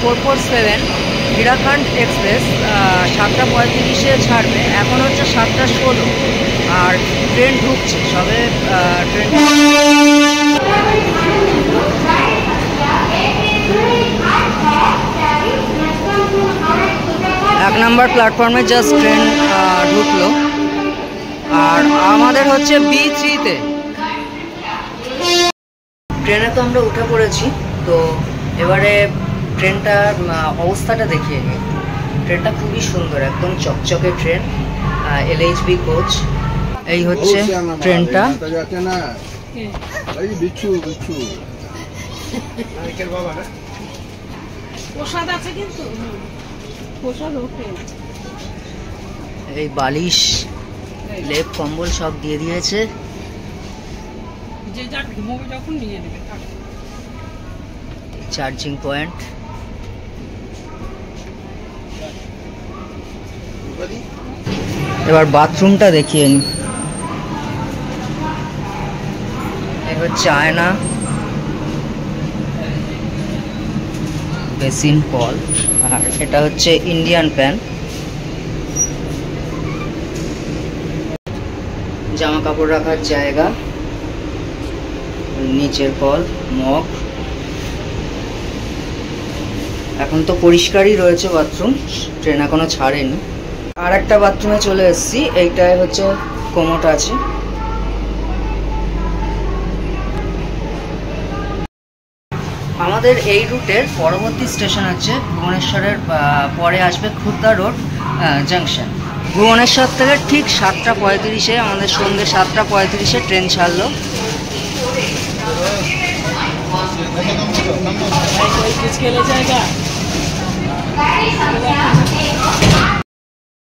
447 Hirakhand express 7:35-এ ছাড়বে। এখন হচ্ছে 7:16 আর ট্রেন ঢুকছে সবে। ট্রেন 1 নম্বর প্ল্যাটফর্মে জাস্ট ট্রেন ঢুকলো। আর আমাদের হচ্ছে B3-তে। ট্রেনে তো আমরা উঠে পড়েছি, তো এবারে ট্রেনটার অবস্থাটা দেখিয়ে নিই। ট্রেনটা খুবই সুন্দর, একদম চকচকে ট্রেন, LHB কোচ। এই হচ্ছে ট্রেনটা। এই বালিশ, লেপ, কম্বল সব দিয়ে দিয়েছে। Charging point. এবার বাথরুমটা দেখিয়ে নিই। এই হচ্ছে আয়না, বেসিন, কল, আর এটা হচ্ছে ইন্ডিয়ান প্যান। জামা কাপড় রাখার জায়গা, নিচের কল, মগ। এখন তো পরিষ্কারই রয়েছে বাথরুম, ট্রেন এখনো ছাড়েনি। আর একটা বাথরুমে চলে এসেছি, এইটায় হচ্ছে কোমোট আছে। আমাদের এই রুটের পরবর্তী স্টেশন হচ্ছে ভুবনেশ্বরের পরে আসবে খুর্দা রোড জাংশন। ভুবনেশ্বর থেকে ঠিক 7:35-এ, আমাদের সন্ধ্যে 7:35-এ ট্রেন ছাড়লো।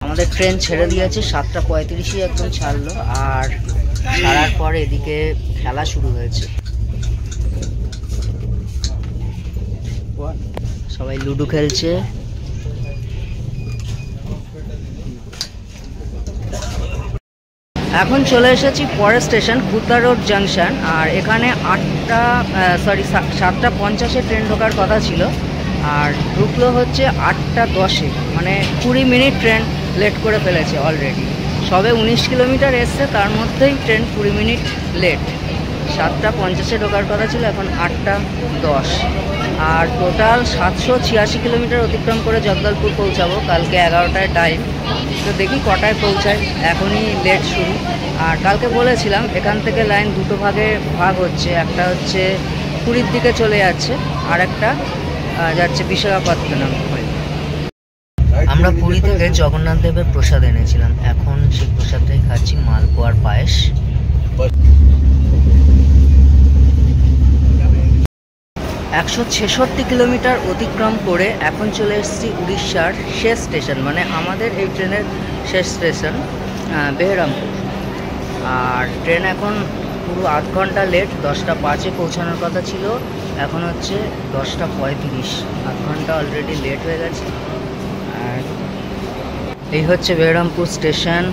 আমাদের ট্রেন ছেড়ে দিয়েছে 7:35-এ একদম ছাড়লো। আর ছাড়ার পরে এদিকে খেলা শুরু হয়েছে, সবাই লুডো খেলছে। এখন চলে এসেছি পরের স্টেশন খুর্দা রোড জাংশন। আর এখানে 7:50-এ ট্রেন ঢোকার কথা ছিল, আর ঢুকলো হচ্ছে 8:10-এ, মানে 20 মিনিট ট্রেন লেট করে ফেলেছে অলরেডি। সবে 19 কিলোমিটার এসছে, তার মধ্যেই ট্রেন 20 মিনিট লেট। 7:50-এ ঢোকার কথা ছিল, এখন 8:10। আর টোটাল 786 কিলোমিটার অতিক্রম করে জগদলপুর পৌঁছাবো কালকে 11টায় টাইম। তো দেখি কটায় পৌঁছায়, এখনই লেট শুরু। আর কালকে বলেছিলাম এখান থেকে লাইন দুটো ভাগ হচ্ছে, একটা হচ্ছে পুরীর দিকে চলে যাচ্ছে, আর একটা যাচ্ছে বিশাখাপত্তনম হয়ে। আমরা পুরী থেকে জগন্নাথ দেবের প্রসাদ এনেছিলাম, এখন সেই প্রসাদটাই খাচ্ছি, মালপোয়ার পায়েস। 166 কিলোমিটার অতিক্রম করে এখন চলে এসেছি উড়িষ্যার শেষ স্টেশন, মানে আমাদের এই ট্রেনের শেষ স্টেশন বেহরামপুর। আর ট্রেন এখন পুরো 8 ঘন্টা লেট, 10:05-এ পৌঁছানোর কথা ছিল, এখন হচ্ছে 10:35। 8 ঘন্টা অলরেডি লেট হয়ে গেছে। আর এই হচ্ছে বেহরামপুর স্টেশন।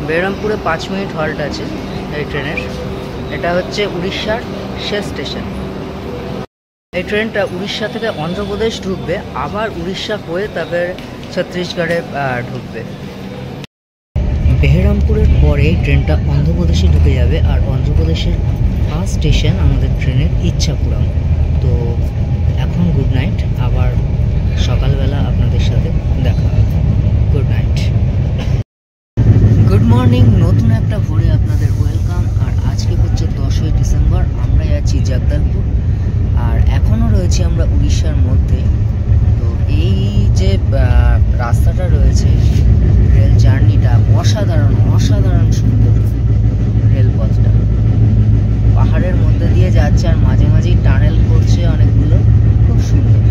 বেহরামপুরে 5 মিনিট হল্ট আছে এই ট্রেনের। এটা হচ্ছে উড়িষ্যার শেষ স্টেশন। এই ট্রেনটা উড়িষ্যা থেকে অন্ধ্রপ্রদেশ ঢুকবে, আবার উড়িষ্যা হয়ে তারপর ছত্তিশগড়ে ঢুকবে। বেহরামপুরের পরে ট্রেনটা অন্ধ্রপ্রদেশে ঢুকে যাবে, আর অন্ধ্রপ্রদেশের ফার্স্ট স্টেশন আমাদের ট্রেনের ইচ্ছাপুরম। তো এখন গুড নাইট, আবার সকালবেলা আপনাদের সাথে দেখা হবে। Good night, good morning. নতুন একটা ভোরে আপনাদের ওয়েলকাম। আর আজকে হচ্ছে 10ই ডিসেম্বর, আমরা যাচ্ছি জগদলপুর। আর এখনও রয়েছি আমরা উড়িষ্যার মধ্যে। তো এই যে রাস্তাটা রয়েছে, রেল জার্নিটা অসাধারণ অসাধারণ সুন্দর। রেলপথটা পাহাড়ের মধ্যে দিয়ে যাচ্ছে, আর মাঝে মাঝেই টানেল করছে অনেকগুলো, খুব সুন্দর।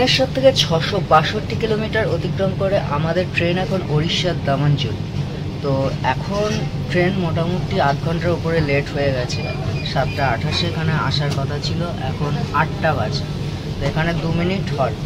ভুবনেশ্বর থেকে 662 কিলোমিটার অতিক্রম করে আমাদের ট্রেন এখন ওড়িশার দামাঞ্জল। তো এখন ট্রেন মোটামুটি আধ ঘন্টার উপরে লেট হয়ে গেছে। 7:28 এখানে আসার কথা ছিল, এখন 8টা বাজে। তো এখানে 2 মিনিট হল্ট।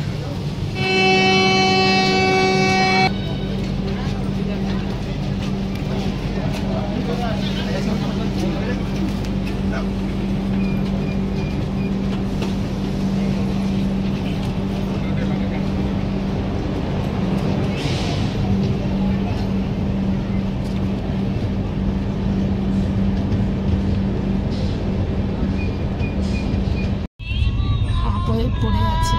পড়ে আছে।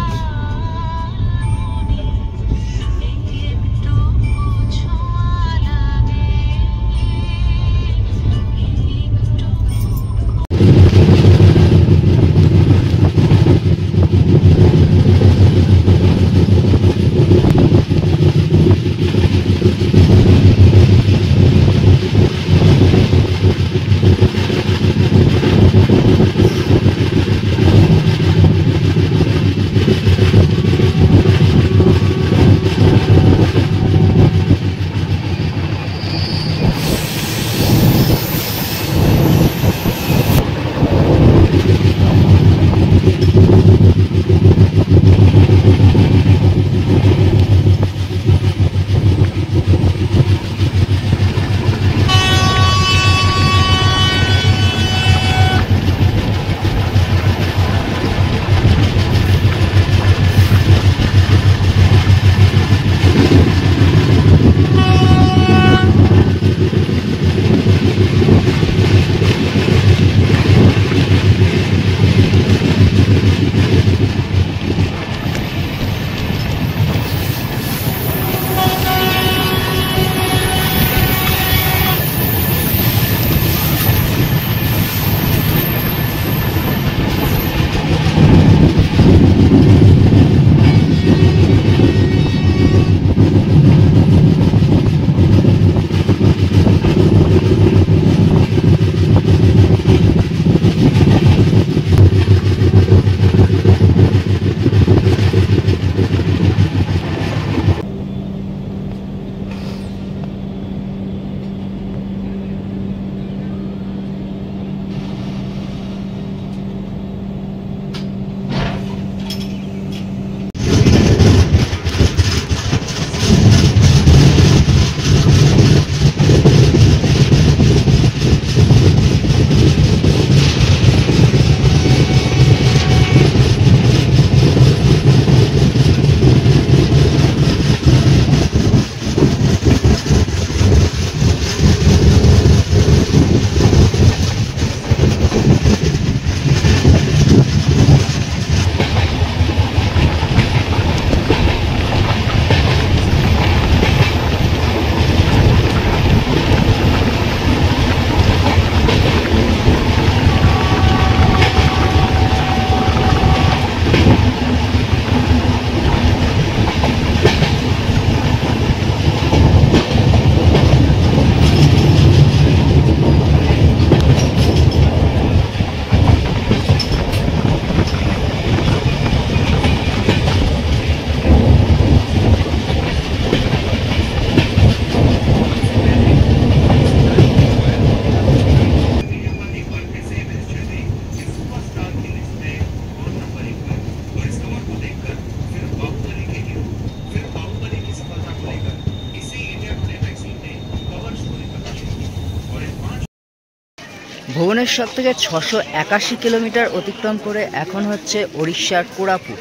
ভুবনেশ্বর থেকে 681 কিলোমিটার অতিক্রম করে এখন হচ্ছে ওড়িশার কোরাপুট।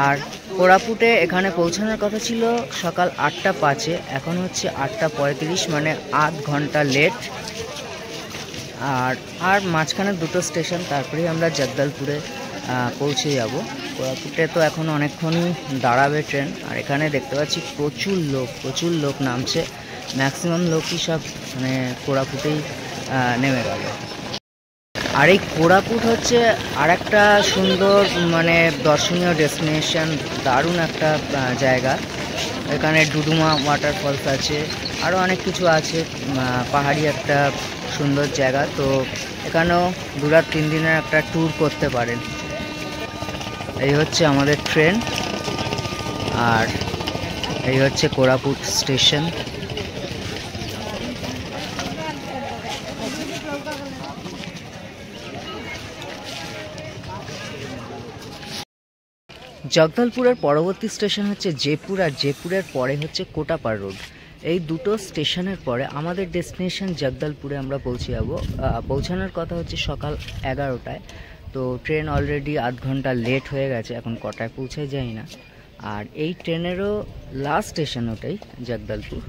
আর কোরাপুটে এখানে পৌঁছানোর কথা ছিল সকাল 8টা 5-এ, এখন হচ্ছে 8টা 35, মানে আধ ঘন্টা লেট। আর মাঝখানে দুটো স্টেশন, তারপরেই আমরা জগদলপুরে পৌঁছে যাব। কোরাপুটে তো এখন অনেকক্ষণই দাঁড়াবে ট্রেন। আর এখানে দেখতে পাচ্ছি প্রচুর লোক নামছে। ম্যাক্সিমাম লোকই সব মানে কোরাপুটেই নেমে গেল। আর এই কোরাপুট হচ্ছে আর একটা সুন্দর মানে দর্শনীয় ডেস্টিনেশন, দারুণ একটা জায়গা। এখানে ডুডুমা ওয়াটারফলস আছে, আরও অনেক কিছু আছে, পাহাড়ি একটা সুন্দর জায়গা। তো এখানেও 2-3 দিনের একটা ট্যুর করতে পারেন। এই হচ্ছে আমাদের ট্রেন। আর এই হচ্ছে কোরাপুট স্টেশন। জগদলপুরের পরবর্তী স্টেশন হচ্ছে জয়পুর, আর জয়পুরের পরে হচ্ছে কোটাপাড় রোড। এই দুটো স্টেশনের পরে আমাদের ডেস্টিনেশন জগদলপুরে আমরা পৌঁছে যাবো। পৌঁছানোর কথা হচ্ছে সকাল 11টায়। তো ট্রেন অলরেডি আধ ঘন্টা লেট হয়ে গেছে, এখন কটায় পৌঁছায় যাই না। আর এই ট্রেনেরও লাস্ট স্টেশন ওটাই জগদলপুর।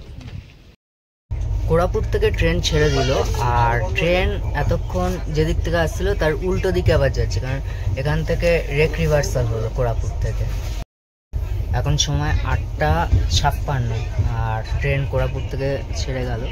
কোরাপুট থেকে ট্রেন ছেড়ে দিল, আর ট্রেন এতক্ষণ যেদিক থেকে আসছিল তার উল্টো দিকে আবার যাচ্ছে, কারণ এখান থেকে রেক রিভার্সাল হলো কোরাপুট থেকে। এখন সময় 8:56 আর ট্রেন কোরাপুট থেকে ছেড়ে গেল।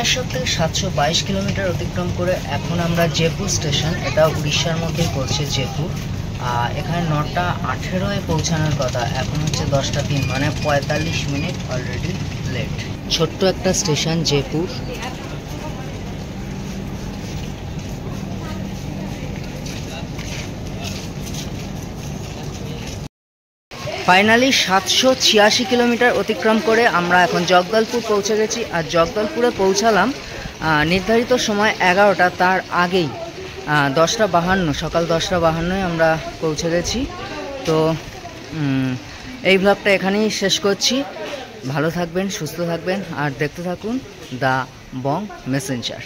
ভুবনেশ্বর থেকে 722 কিলোমিটার অতিক্রম করে এখন আমরা জয়পুর স্টেশন, এটা উড়িষ্যার মধ্যেই পড়ছে জয়পুর। এখানে 9টা 18-এ পৌঁছানোর কথা, এখন হচ্ছে 10টা 3, মানে 45 মিনিট অলরেডি লেট। ছোট্ট একটা স্টেশন জয়পুর। ফাইনালি 786 কিলোমিটার অতিক্রম করে আমরা এখন জগদলপুর পৌঁছে গেছি। আর জগদলপুরে পৌঁছালাম নির্ধারিত সময় 11টা, তার আগেই 10টা 52, সকাল 10টা 52-এ আমরা পৌঁছে গেছি। তো এই ব্লগটা এখানেই শেষ করছি। ভালো থাকবেন, সুস্থ থাকবেন, আর দেখতে থাকুন দ্য বং মেসেঞ্জার।